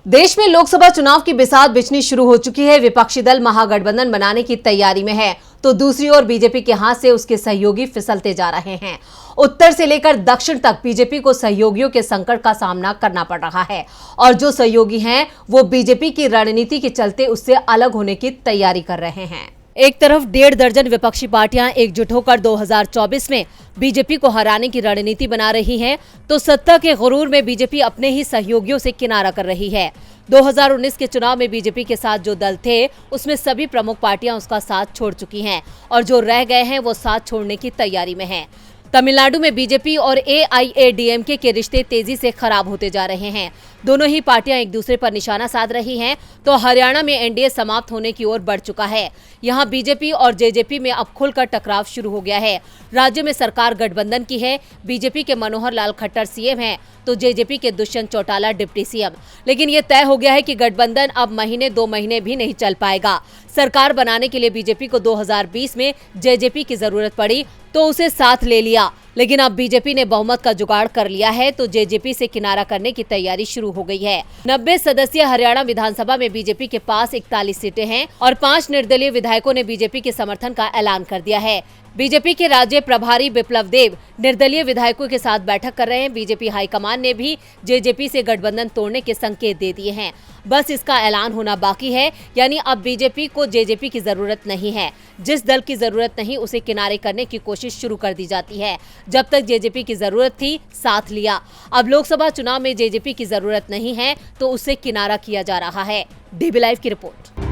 देश में लोकसभा चुनाव की बिसात बिछनी शुरू हो चुकी है। विपक्षी दल महागठबंधन बनाने की तैयारी में है, तो दूसरी ओर बीजेपी के हाथ से उसके सहयोगी फिसलते जा रहे हैं। उत्तर से लेकर दक्षिण तक बीजेपी को सहयोगियों के संकट का सामना करना पड़ रहा है और जो सहयोगी हैं वो बीजेपी की रणनीति के चलते उससे अलग होने की तैयारी कर रहे हैं। एक तरफ 1.5 दर्जन विपक्षी पार्टियां एकजुट होकर 2024 में बीजेपी को हराने की रणनीति बना रही हैं, तो सत्ता के गुरूर में बीजेपी अपने ही सहयोगियों से किनारा कर रही है। 2019 के चुनाव में बीजेपी के साथ जो दल थे उसमें सभी प्रमुख पार्टियां उसका साथ छोड़ चुकी हैं और जो रह गए हैं वो साथ छोड़ने की तैयारी में हैं। तमिलनाडु में बीजेपी और AIADMK के रिश्ते तेजी से खराब होते जा रहे हैं। दोनों ही पार्टियां एक दूसरे पर निशाना साध रही हैं, तो हरियाणा में NDA समाप्त होने की ओर बढ़ चुका है। यहां बीजेपी और JJP में अब खुलकर टकराव शुरू हो गया है। राज्य में सरकार गठबंधन की है। बीजेपी के मनोहर लाल खट्टर CM हैं, तो JJP के दुष्यंत चौटाला डिप्टी CM। लेकिन ये तय हो गया है कि गठबंधन अब 2 महीने भी नहीं चल पाएगा। सरकार बनाने के लिए बीजेपी को 2020 में JJP की जरूरत पड़ी तो उसे साथ ले लिया, लेकिन अब बीजेपी ने बहुमत का जुगाड़ कर लिया है, तो JJP से किनारा करने की तैयारी शुरू हो गई है। 90 सदस्यीय हरियाणा विधानसभा में बीजेपी के पास 41 सीटें हैं और 5 निर्दलीय विधायकों ने बीजेपी के समर्थन का ऐलान कर दिया है। बीजेपी के राज्य प्रभारी बिप्लब देब निर्दलीय विधायकों के साथ बैठक कर रहे हैं। बीजेपी हाईकमान ने भी JJP से गठबंधन तोड़ने के संकेत दे दिए हैं। बस इसका ऐलान होना बाकी है, यानी अब बीजेपी को JJP की जरूरत नहीं है। जिस दल की जरूरत नहीं उसे किनारे करने की कोशिश शुरू कर दी जाती है। जब तक JJP की जरूरत थी साथ लिया, अब लोकसभा चुनाव में JJP की जरूरत नहीं है तो उससे किनारा किया जा रहा है। DB लाइव की रिपोर्ट।